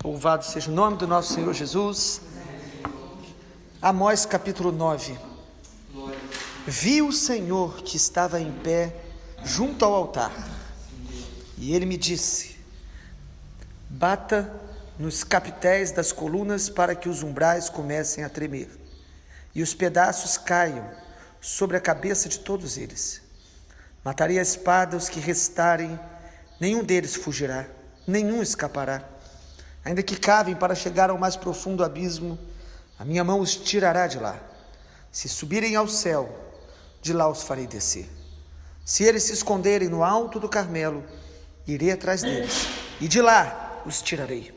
Louvado seja o nome do nosso Senhor Jesus. Amós capítulo 9. Vi o Senhor que estava em pé junto ao altar, e ele me disse: bata nos capitéis das colunas para que os umbrais comecem a tremer, e os pedaços caiam sobre a cabeça de todos eles. Matarei a espada os que restarem, nenhum deles fugirá, nenhum escapará. Ainda que cavem para chegar ao mais profundo abismo, a minha mão os tirará de lá. Se subirem ao céu, de lá os farei descer. Se eles se esconderem no alto do Carmelo, irei atrás deles, e de lá os tirarei.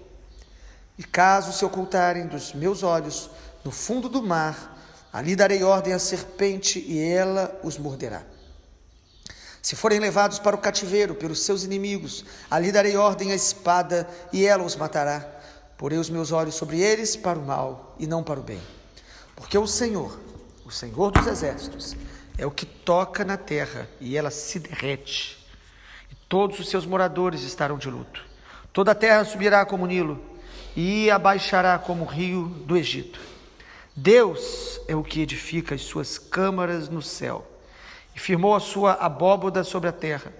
E caso se ocultarem dos meus olhos no fundo do mar, ali darei ordem à serpente, e ela os morderá. Se forem levados para o cativeiro pelos seus inimigos, ali darei ordem à espada, e ela os matará. Porei os meus olhos sobre eles para o mal, e não para o bem. Porque o Senhor dos exércitos, é o que toca na terra, e ela se derrete. E todos os seus moradores estarão de luto. Toda a terra subirá como Nilo, e abaixará como o rio do Egito. Deus é o que edifica as suas câmaras no céu, e firmou a sua abóboda sobre a terra.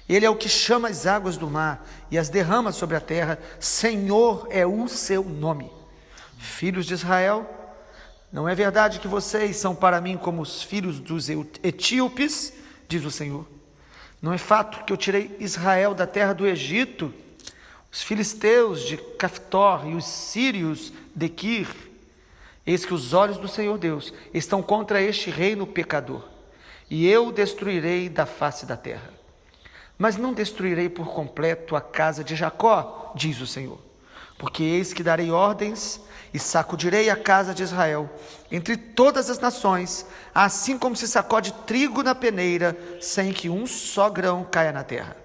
Ele é o que chama as águas do mar e as derrama sobre a terra. Senhor é o seu nome. Filhos de Israel, não é verdade que vocês são para mim como os filhos dos etíopes, diz o Senhor? Não é fato que eu tirei Israel da terra do Egito, os filisteus de Caftor e os sírios de Quir? Eis que os olhos do Senhor Deus estão contra este reino pecador, e eu o destruirei da face da terra. Mas não destruirei por completo a casa de Jacó, diz o Senhor, porque eis que darei ordens e sacudirei a casa de Israel entre todas as nações, assim como se sacode trigo na peneira, sem que um só grão caia na terra.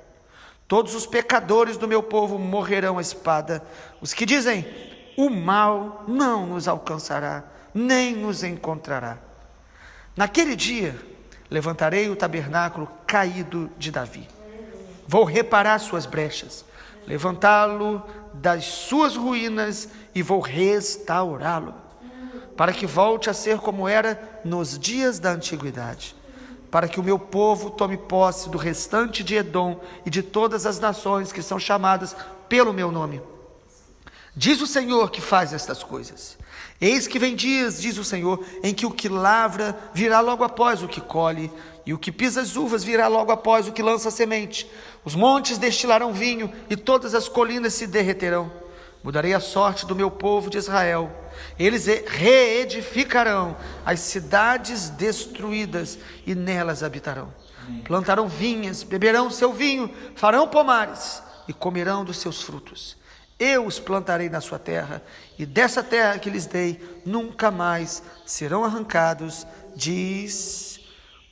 Todos os pecadores do meu povo morrerão à espada, os que dizem: o mal não nos alcançará, nem nos encontrará. Naquele dia levantarei o tabernáculo caído de Davi. Vou reparar suas brechas, levantá-lo das suas ruínas e vou restaurá-lo, para que volte a ser como era nos dias da antiguidade, para que o meu povo tome posse do restante de Edom e de todas as nações que são chamadas pelo meu nome. Diz o Senhor que faz estas coisas. Eis que vem dias, diz o Senhor, em que o que lavra virá logo após o que colhe, e o que pisa as uvas virá logo após o que lança a semente. Os montes destilarão vinho, e todas as colinas se derreterão. Mudarei a sorte do meu povo de Israel. Eles reedificarão as cidades destruídas, e nelas habitarão. Plantarão vinhas, beberão seu vinho, farão pomares, e comerão dos seus frutos. Eu os plantarei na sua terra, e dessa terra que lhes dei, nunca mais serão arrancados, diz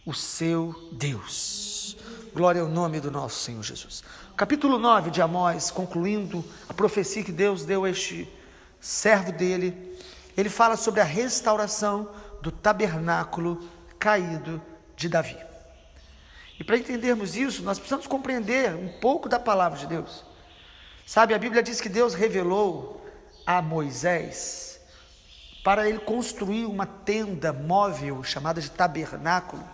o seu Deus. Glória ao nome do nosso Senhor Jesus. Capítulo 9 de Amós, concluindo a profecia que Deus deu a este servo dele, ele fala sobre a restauração do tabernáculo caído de Davi. E para entendermos isso, nós precisamos compreender um pouco da palavra de Deus. Sabe, a Bíblia diz que Deus revelou a Moisés para ele construir uma tenda móvel chamada de tabernáculo,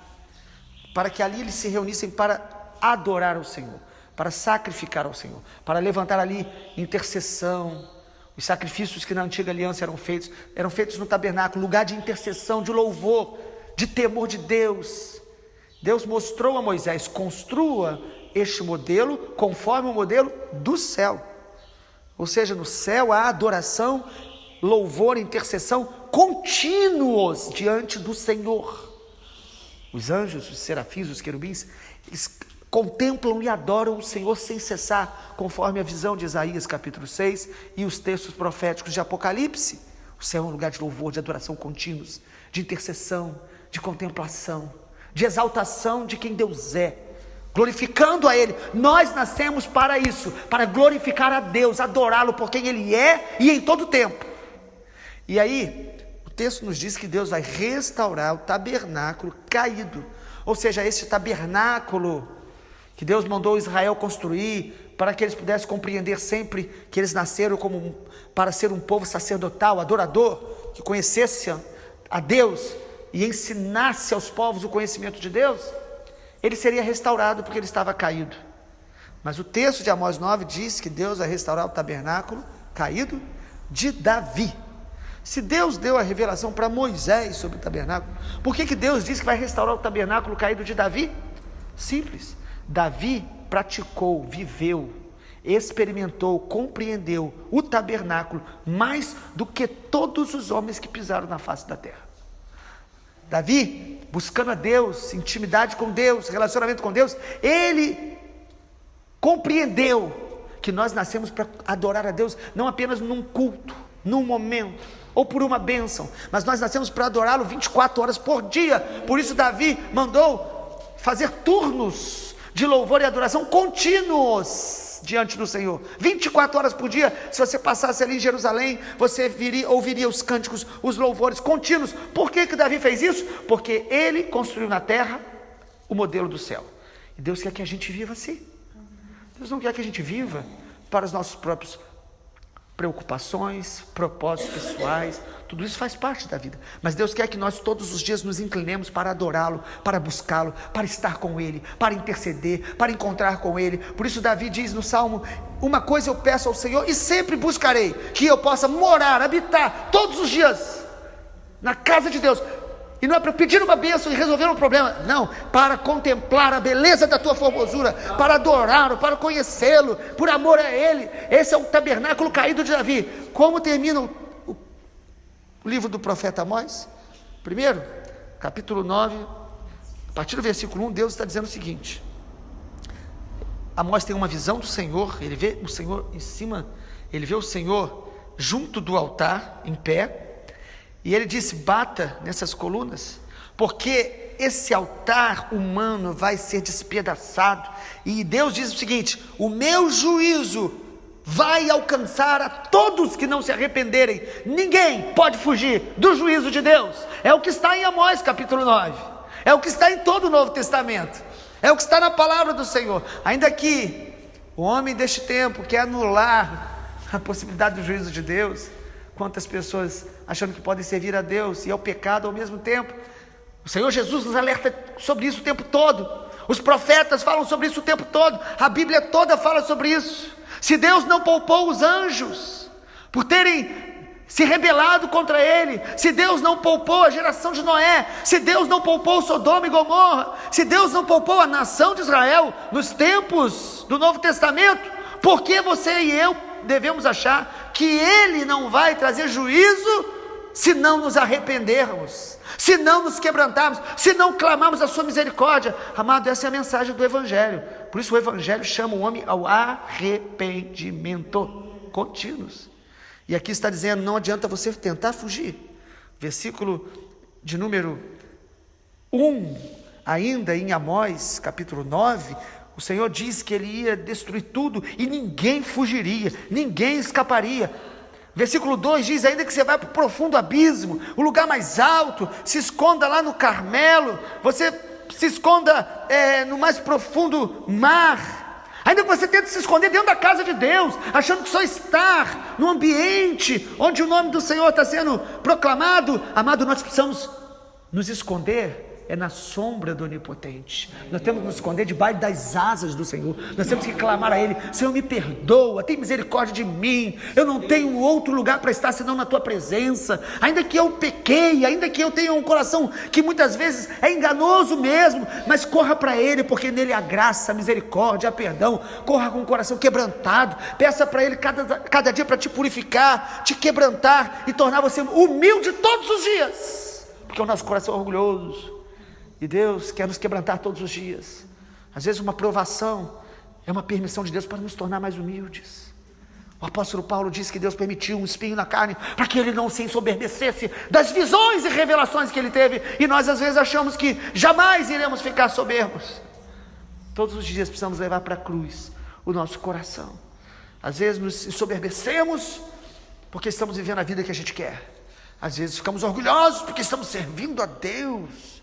para que ali eles se reunissem para adorar ao Senhor, para sacrificar ao Senhor, para levantar ali intercessão. Os sacrifícios que na antiga aliança eram feitos no tabernáculo, lugar de intercessão, de louvor, de temor de Deus. Deus mostrou a Moisés: construa este modelo conforme o modelo do céu. Ou seja, no céu há adoração, louvor, intercessão contínuos diante do Senhor. Os anjos, os serafins, os querubins, eles contemplam e adoram o Senhor sem cessar, conforme a visão de Isaías capítulo 6 e os textos proféticos de Apocalipse. O céu é um lugar de louvor, de adoração contínuos, de intercessão, de contemplação, de exaltação de quem Deus é, glorificando a Ele. Nós nascemos para isso, para glorificar a Deus, adorá-lo por quem Ele é e em todo tempo. E aí, o texto nos diz que Deus vai restaurar o tabernáculo caído, ou seja, esse tabernáculo que Deus mandou Israel construir para que eles pudessem compreender sempre que eles nasceram para ser um povo sacerdotal, adorador, que conhecesse a Deus e ensinasse aos povos o conhecimento de Deus, ele seria restaurado porque ele estava caído. Mas o texto de Amós 9 diz que Deus vai restaurar o tabernáculo caído de Davi. Se Deus deu a revelação para Moisés sobre o tabernáculo, por que Deus diz que vai restaurar o tabernáculo caído de Davi? Simples. Davi praticou, viveu, experimentou, compreendeu o tabernáculo mais do que todos os homens que pisaram na face da terra. Davi, buscando a Deus, intimidade com Deus, relacionamento com Deus, ele compreendeu que nós nascemos para adorar a Deus, não apenas num culto, num momento, ou por uma bênção, mas nós nascemos para adorá-lo 24 horas por dia. Por isso Davi mandou fazer turnos de louvor e adoração contínuos diante do Senhor, 24 horas por dia. Se você passasse ali em Jerusalém, você ouviria os cânticos, os louvores contínuos. Por que Davi fez isso? Porque ele construiu na terra o modelo do céu, e Deus quer que a gente viva assim. Deus não quer que a gente viva para os nossos próprios preocupações, propósitos pessoais. Tudo isso faz parte da vida, mas Deus quer que nós todos os dias nos inclinemos para adorá-lo, para buscá-lo, para estar com ele, para interceder, para encontrar com ele. Por isso Davi diz no Salmo: uma coisa eu peço ao Senhor e sempre buscarei, que eu possa morar, habitar todos os dias na casa de Deus. E não é para pedir uma bênção e resolver um problema, não, para contemplar a beleza da tua formosura, para adorá-lo, para conhecê-lo, por amor a ele. Esse é o tabernáculo caído de Davi. Como termina o livro do profeta Amós? Primeiro, capítulo 9, a partir do versículo 1, Deus está dizendo o seguinte: Amós tem uma visão do Senhor, ele vê o Senhor em cima, ele vê o Senhor junto do altar, em pé, e ele disse: bata nessas colunas, porque esse altar humano vai ser despedaçado. E Deus diz o seguinte: o meu juízo vai alcançar a todos que não se arrependerem. Ninguém pode fugir do juízo de Deus. É o que está em Amós capítulo 9, é o que está em todo o Novo Testamento, é o que está na palavra do Senhor. Ainda que o homem deste tempo quer anular a possibilidade do juízo de Deus, quantas pessoas achando que podem servir a Deus e ao pecado ao mesmo tempo. O Senhor Jesus nos alerta sobre isso o tempo todo, os profetas falam sobre isso o tempo todo, a Bíblia toda fala sobre isso. Se Deus não poupou os anjos por terem se rebelado contra ele, se Deus não poupou a geração de Noé, se Deus não poupou Sodoma e Gomorra, se Deus não poupou a nação de Israel nos tempos do Novo Testamento, por que você e eu devemos achar que ele não vai trazer juízo se não nos arrependermos, se não nos quebrantarmos, se não clamarmos a sua misericórdia? Amado, essa é a mensagem do Evangelho. Por isso o Evangelho chama o homem ao arrependimento contínuo. E aqui está dizendo: não adianta você tentar fugir. Versículo de número 1, ainda em Amós capítulo 9, o Senhor diz que ele ia destruir tudo e ninguém fugiria, ninguém escaparia. Versículo 2 diz: ainda que você vá para o profundo abismo, o lugar mais alto, se esconda lá no Carmelo, você se esconda no mais profundo mar, ainda que você tente se esconder dentro da casa de Deus, achando que só estar no ambiente onde o nome do Senhor está sendo proclamado, amado, nós precisamos nos esconder na sombra do Onipotente. Nós temos que nos esconder debaixo das asas do Senhor. Nós temos que clamar a Ele: Senhor, me perdoa, tem misericórdia de mim, eu não tenho outro lugar para estar senão na Tua presença. Ainda que eu pequei, ainda que eu tenha um coração que muitas vezes é enganoso mesmo, mas corra para Ele, porque nele há graça, a misericórdia, a perdão. Corra com o coração quebrantado, peça para Ele cada dia para te purificar, te quebrantar e tornar você humilde todos os dias, porque o nosso coração é orgulhoso. E Deus quer nos quebrantar todos os dias. Às vezes uma provação é uma permissão de Deus para nos tornar mais humildes. O apóstolo Paulo diz que Deus permitiu um espinho na carne para que ele não se ensoberbecesse das visões e revelações que ele teve. E nós às vezes achamos que jamais iremos ficar soberbos. Todos os dias precisamos levar para a cruz o nosso coração. Às vezes nos ensoberbecemos porque estamos vivendo a vida que a gente quer. Às vezes ficamos orgulhosos porque estamos servindo a Deus.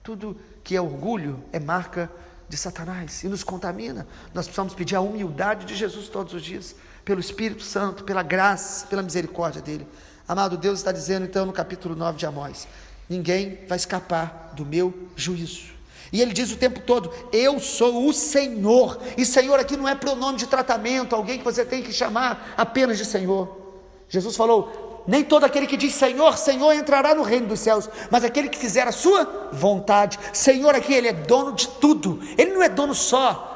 Tudo que é orgulho é marca de Satanás e nos contamina. Nós precisamos pedir a humildade de Jesus todos os dias, pelo Espírito Santo, pela graça, pela misericórdia dele. Amado, Deus está dizendo então no capítulo 9 de Amós: ninguém vai escapar do meu juízo. E ele diz o tempo todo: eu sou o Senhor. E Senhor aqui não é pronome de tratamento, alguém que você tem que chamar apenas de Senhor. Jesus falou: nem todo aquele que diz Senhor, Senhor entrará no reino dos céus, mas aquele que fizer a sua vontade. Senhor aqui, ele é dono de tudo. Ele não é dono só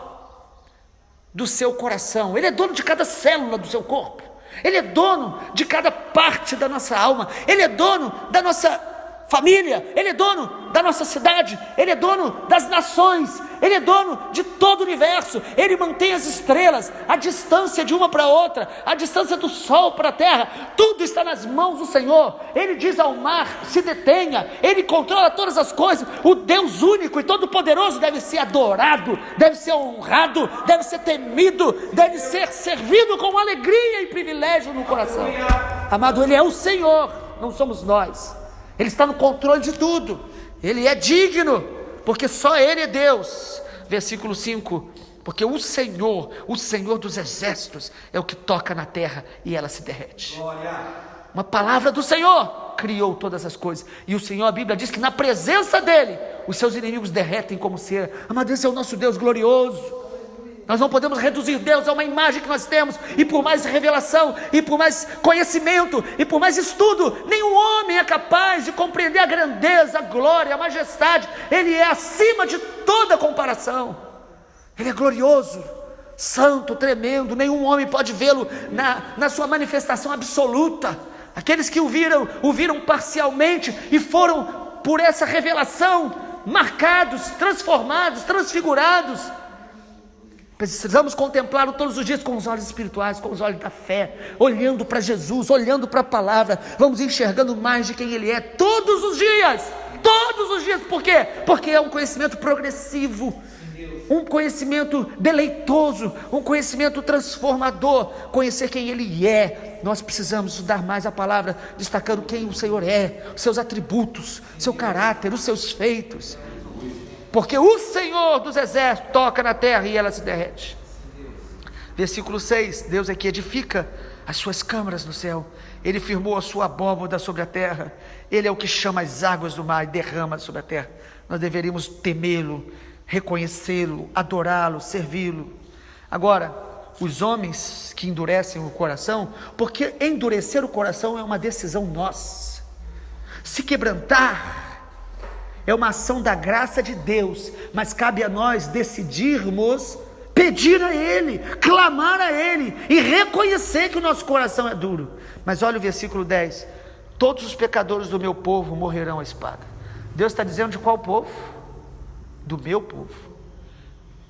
do seu coração, ele é dono de cada célula do seu corpo, ele é dono de cada parte da nossa alma, ele é dono da nossa família, ele é dono da nossa cidade, ele é dono das nações, ele é dono de todo o universo. Ele mantém as estrelas, a distância de uma para outra, a distância do sol para a terra, tudo está nas mãos do Senhor. Ele diz ao mar: se detenha. Ele controla todas as coisas. O Deus único e todo poderoso deve ser adorado, deve ser honrado, deve ser temido, deve ser servido com alegria e privilégio no coração. Amado, ele é o Senhor, não somos nós. Ele está no controle de tudo, ele é digno, porque só ele é Deus. Versículo 5: porque o Senhor dos exércitos é o que toca na terra e ela se derrete. Uma palavra do Senhor criou todas as coisas, e o Senhor, a Bíblia diz que na presença dele os seus inimigos derretem como cera. Amado, esse é o nosso Deus glorioso. Nós não podemos reduzir Deus a uma imagem que nós temos, e por mais revelação, e por mais conhecimento, e por mais estudo, nenhum homem é capaz de compreender a grandeza, a glória, a majestade. Ele é acima de toda comparação. Ele é glorioso, santo, tremendo. Nenhum homem pode vê-lo na sua manifestação absoluta. Aqueles que o viram parcialmente e foram por essa revelação marcados, transformados, transfigurados. Precisamos contemplá-lo todos os dias com os olhos espirituais, com os olhos da fé, olhando para Jesus, olhando para a palavra. Vamos enxergando mais de quem ele é todos os dias. Por quê? Porque é um conhecimento progressivo, um conhecimento deleitoso, um conhecimento transformador. Conhecer quem ele é. Nós precisamos estudar mais a palavra, destacando quem o Senhor é, os seus atributos, seu caráter, os seus feitos. Porque o Senhor dos exércitos toca na terra e ela se derrete. Versículo 6: Deus é que edifica as suas câmaras no céu, ele firmou a sua abóboda sobre a terra, ele é o que chama as águas do mar e derrama sobre a terra. Nós deveríamos temê-lo, reconhecê-lo, adorá-lo, servi-lo. Agora, os homens que endurecem o coração, porque endurecer o coração é uma decisão nossa. Se quebrantar é uma ação da graça de Deus, mas cabe a nós decidirmos pedir a Ele, clamar a Ele e reconhecer que o nosso coração é duro. Mas olha o versículo 10: todos os pecadores do meu povo morrerão à espada. Deus está dizendo de qual povo? Do meu povo.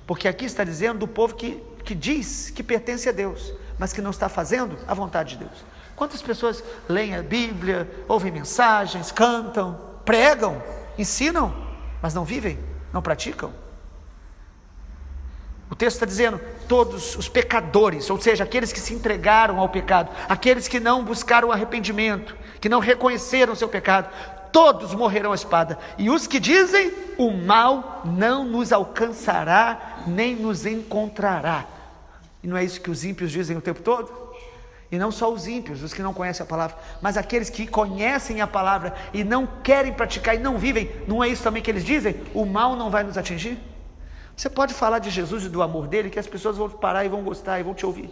Porque aqui está dizendo do povo que diz que pertence a Deus, mas que não está fazendo a vontade de Deus. Quantas pessoas leem a Bíblia, ouvem mensagens, cantam, pregam, ensinam, mas não vivem, não praticam? O texto está dizendo: todos os pecadores, ou seja, aqueles que se entregaram ao pecado, aqueles que não buscaram arrependimento, que não reconheceram o seu pecado, todos morrerão à espada. E os que dizem: o mal não nos alcançará, nem nos encontrará. E não é isso que os ímpios dizem o tempo todo? E não só os ímpios, os que não conhecem a palavra, mas aqueles que conhecem a palavra e não querem praticar e não vivem. Não é isso também que eles dizem? O mal não vai nos atingir? Você pode falar de Jesus e do amor dele, que as pessoas vão parar e vão gostar e vão te ouvir,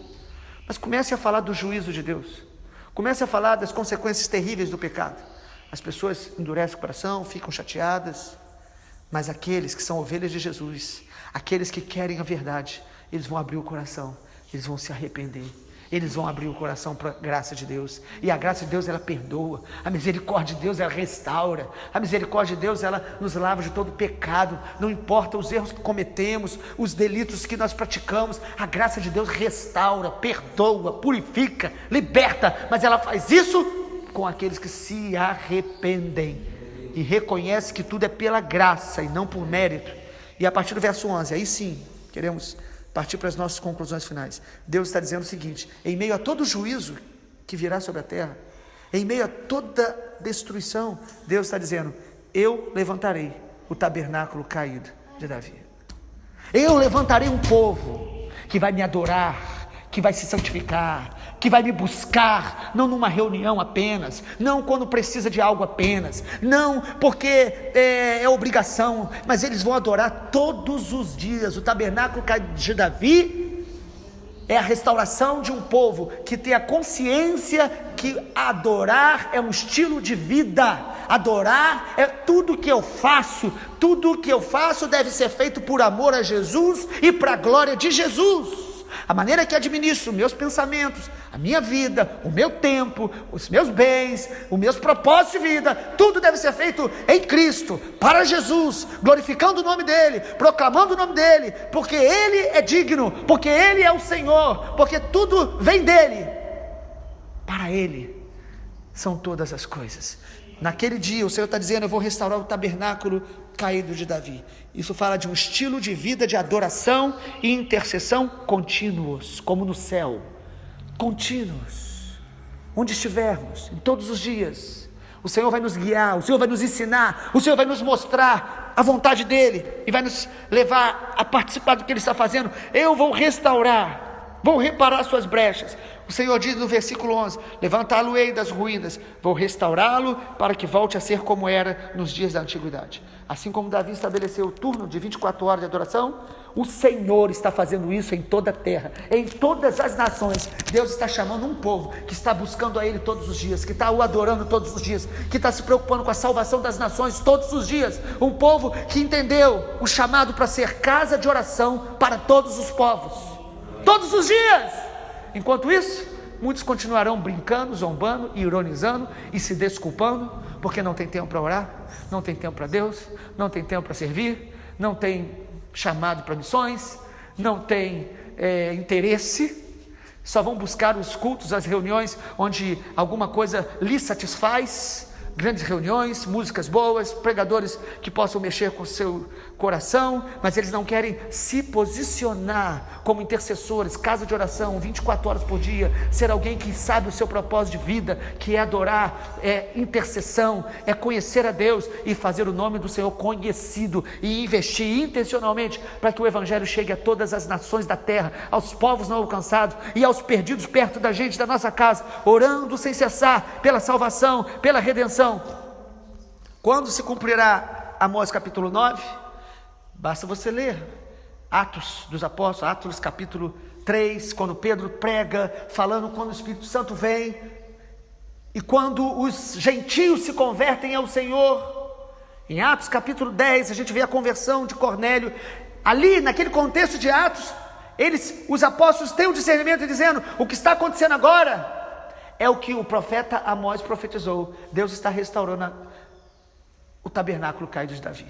mas comece a falar do juízo de Deus, comece a falar das consequências terríveis do pecado. As pessoas endurecem o coração, ficam chateadas, mas aqueles que são ovelhas de Jesus, aqueles que querem a verdade, eles vão abrir o coração, eles vão se arrepender, eles vão abrir o coração para a graça de Deus. E a graça de Deus, ela perdoa. A misericórdia de Deus, ela restaura. A misericórdia de Deus, ela nos lava de todo pecado. Não importa os erros que cometemos, os delitos que nós praticamos, a graça de Deus restaura, perdoa, purifica, liberta. Mas ela faz isso com aqueles que se arrependem e reconhecem que tudo é pela graça e não por mérito. E a partir do verso 11, aí sim, queremos partir para as nossas conclusões finais. Deus está dizendo o seguinte: em meio a todo juízo que virá sobre a terra, em meio a toda destruição, Deus está dizendo: eu levantarei o tabernáculo caído de Davi. Eu levantarei um povo que vai me adorar, que vai se santificar, que vai me buscar, não numa reunião apenas, não quando precisa de algo apenas, não porque é obrigação, mas eles vão adorar todos os dias. O tabernáculo de Davi é a restauração de um povo que tem a consciência que adorar é um estilo de vida. Adorar é tudo que eu faço deve ser feito por amor a Jesus e para a glória de Jesus. A maneira que administro meus pensamentos, a minha vida, o meu tempo, os meus bens, os meus propósitos de vida, tudo deve ser feito em Cristo, para Jesus, glorificando o nome dEle, proclamando o nome dEle, porque Ele é digno, porque Ele é o Senhor, porque tudo vem dEle, para Ele são todas as coisas. Naquele dia o Senhor está dizendo: eu vou restaurar o tabernáculo caído de Davi. Isso fala de um estilo de vida de adoração e intercessão contínuos, como no céu, contínuos, onde estivermos, em todos os dias. O Senhor vai nos guiar, o Senhor vai nos ensinar, o Senhor vai nos mostrar a vontade dEle e vai nos levar a participar do que Ele está fazendo. Eu vou restaurar, vou reparar suas brechas. O Senhor diz no versículo 11: levantá-lo-ei das ruínas, vou restaurá-lo para que volte a ser como era nos dias da antiguidade. Assim como Davi estabeleceu o turno de 24 horas de adoração, o Senhor está fazendo isso em toda a terra, em todas as nações. Deus está chamando um povo que está buscando a Ele todos os dias, que está o adorando todos os dias, que está se preocupando com a salvação das nações todos os dias. Um povo que entendeu o chamado para ser casa de oração para todos os povos, todos os dias. Enquanto isso, muitos continuarão brincando, zombando, ironizando e se desculpando, porque não tem tempo para orar, não tem tempo para Deus, não tem tempo para servir, não tem chamado para missões, não tem interesse, só vão buscar os cultos, as reuniões onde alguma coisa lhes satisfaz, grandes reuniões, músicas boas, pregadores que possam mexer com o seu coração, mas eles não querem se posicionar como intercessores, casa de oração, 24 horas por dia, ser alguém que sabe o seu propósito de vida, que é adorar, é intercessão, é conhecer a Deus e fazer o nome do Senhor conhecido e investir intencionalmente para que o Evangelho chegue a todas as nações da terra, aos povos não alcançados e aos perdidos perto da gente, da nossa casa, orando sem cessar pela salvação, pela redenção. Quando se cumprirá Amós capítulo 9? Basta você ler Atos dos Apóstolos, Atos capítulo 3, quando Pedro prega, falando quando o Espírito Santo vem, e quando os gentios se convertem ao Senhor. Em Atos capítulo 10, a gente vê a conversão de Cornélio. Ali, naquele contexto de Atos, os apóstolos têm um discernimento dizendo: o que está acontecendo agora é o que o profeta Amós profetizou. Deus está restaurando o tabernáculo caído de Davi.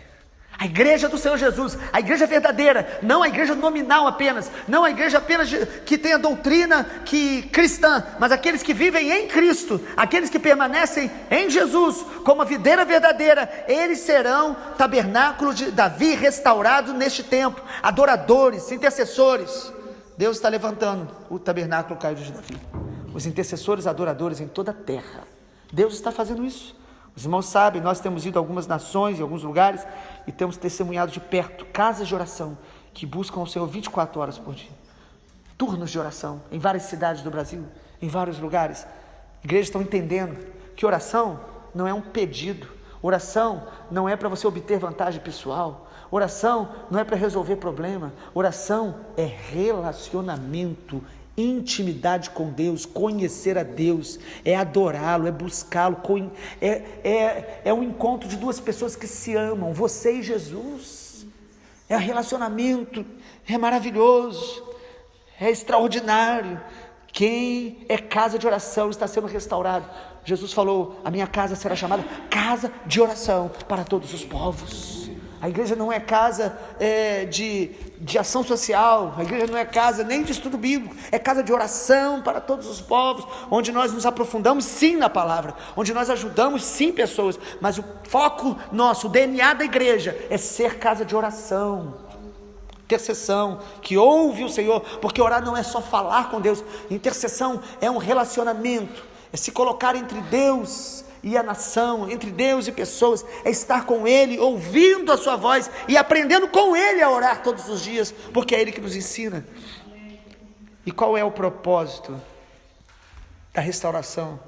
A igreja do Senhor Jesus, a igreja verdadeira, não a igreja nominal apenas, não a igreja apenas que tem a doutrina cristã, mas aqueles que vivem em Cristo, aqueles que permanecem em Jesus, como a videira verdadeira, eles serão tabernáculo de Davi restaurado neste tempo, adoradores, intercessores. Deus está levantando o tabernáculo caído de Davi, os intercessores adoradores em toda a terra. Deus está fazendo isso. Os irmãos sabem, nós temos ido a algumas nações, em alguns lugares, e temos testemunhado de perto, casas de oração, que buscam o Senhor 24 horas por dia. Turnos de oração, em várias cidades do Brasil, em vários lugares. Igrejas estão entendendo que oração não é um pedido, oração não é para você obter vantagem pessoal, oração não é para resolver problema, oração é relacionamento, intimidade com Deus, conhecer a Deus, é adorá-lo, é buscá-lo, é um encontro de duas pessoas que se amam, você e Jesus, é relacionamento, é maravilhoso, é extraordinário. Quem é casa de oração está sendo restaurado. Jesus falou: a minha casa será chamada casa de oração para todos os povos. A igreja não é casa de ação social, a igreja não é casa nem de estudo bíblico, é casa de oração para todos os povos, onde nós nos aprofundamos sim na palavra, onde nós ajudamos sim pessoas, mas o foco nosso, o DNA da igreja é ser casa de oração, intercessão, que ouve o Senhor, porque orar não é só falar com Deus, intercessão é um relacionamento, é se colocar entre Deus e a nação, entre Deus e pessoas, é estar com Ele, ouvindo a sua voz e aprendendo com Ele a orar todos os dias, porque é Ele que nos ensina. E qual é o propósito da restauração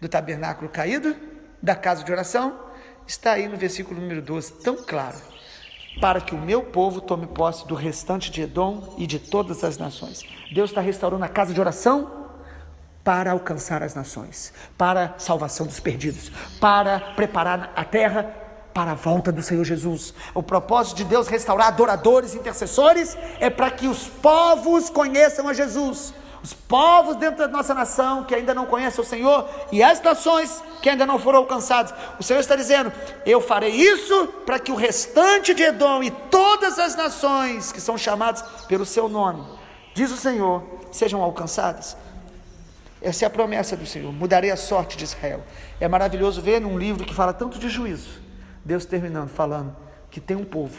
do tabernáculo caído, da casa de oração? Está aí no versículo número 12, tão claro: para que o meu povo tome posse do restante de Edom e de todas as nações. Deus está restaurando a casa de oração para alcançar as nações, para a salvação dos perdidos, para preparar a terra para a volta do Senhor Jesus. O propósito de Deus restaurar adoradores, intercessores, é para que os povos conheçam a Jesus. Os povos dentro da nossa nação que ainda não conhecem o Senhor, e as nações que ainda não foram alcançadas. O Senhor está dizendo: eu farei isso para que o restante de Edom e todas as nações que são chamadas pelo seu nome, diz o Senhor, sejam alcançadas. Essa é a promessa do Senhor: mudarei a sorte de Israel. É maravilhoso ver num livro que fala tanto de juízo, Deus terminando falando que tem um povo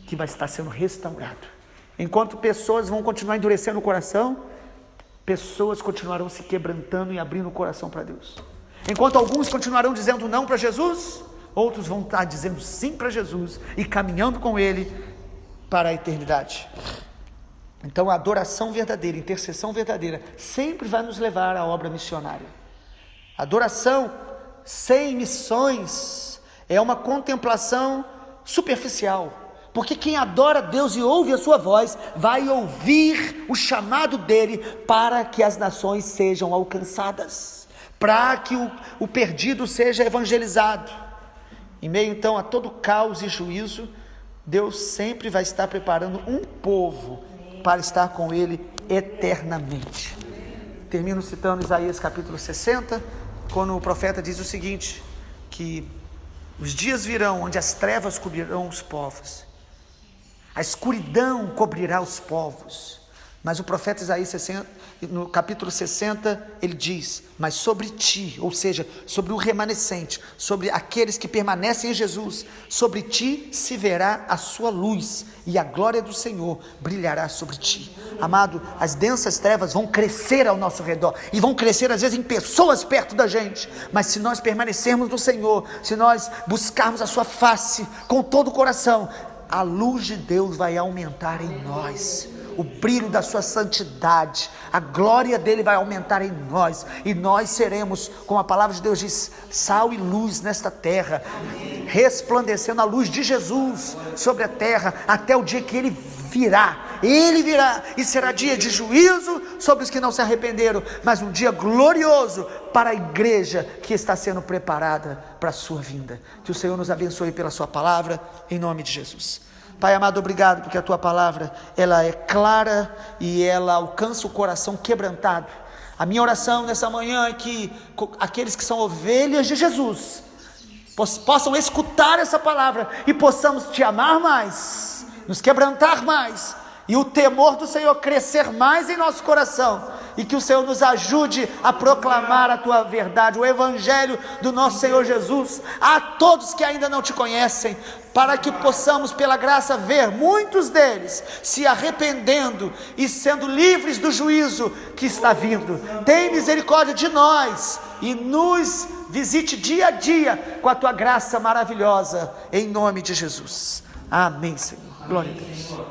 que vai estar sendo restaurado. Enquanto pessoas vão continuar endurecendo o coração, pessoas continuarão se quebrantando e abrindo o coração para Deus. Enquanto alguns continuarão dizendo não para Jesus, outros vão estar dizendo sim para Jesus e caminhando com Ele para a eternidade. Então a adoração verdadeira, a intercessão verdadeira, sempre vai nos levar à obra missionária. Adoração sem missões é uma contemplação superficial. Porque quem adora Deus e ouve a sua voz, vai ouvir o chamado dele para que as nações sejam alcançadas, para que o perdido seja evangelizado. Em meio então a todo caos e juízo, Deus sempre vai estar preparando um povo para estar com ele eternamente. Termino citando Isaías capítulo 60, quando o profeta diz o seguinte, que os dias virão onde as trevas cobrirão os povos, a escuridão cobrirá os povos. Mas o profeta Isaías 60, no capítulo 60, ele diz: mas sobre ti, ou seja, sobre o remanescente, sobre aqueles que permanecem em Jesus, sobre ti se verá a sua luz, e a glória do Senhor brilhará sobre ti. Amado, as densas trevas vão crescer ao nosso redor, e vão crescer às vezes em pessoas perto da gente, mas se nós permanecermos no Senhor, se nós buscarmos a sua face com todo o coração, a luz de Deus vai aumentar em nós, o brilho da sua santidade, a glória dele vai aumentar em nós, e nós seremos, como a palavra de Deus diz, sal e luz nesta terra, resplandecendo a luz de Jesus sobre a terra, até o dia que ele virá, e será dia de juízo sobre os que não se arrependeram, mas um dia glorioso para a igreja que está sendo preparada para a sua vinda. Que o Senhor nos abençoe pela sua palavra, em nome de Jesus. Pai amado, obrigado porque a tua palavra, ela é clara e ela alcança o coração quebrantado. A minha oração nessa manhã é que aqueles que são ovelhas de Jesus possam escutar essa palavra e possamos te amar mais, nos quebrantar mais, e o temor do Senhor crescer mais em nosso coração, e que o Senhor nos ajude a proclamar a tua verdade, o evangelho do nosso Senhor Jesus, a todos que ainda não te conhecem, para que possamos pela graça ver muitos deles se arrependendo e sendo livres do juízo que está vindo. Tem misericórdia de nós e nos visite dia a dia com a tua graça maravilhosa, em nome de Jesus. Amém, Senhor. Glória a Deus.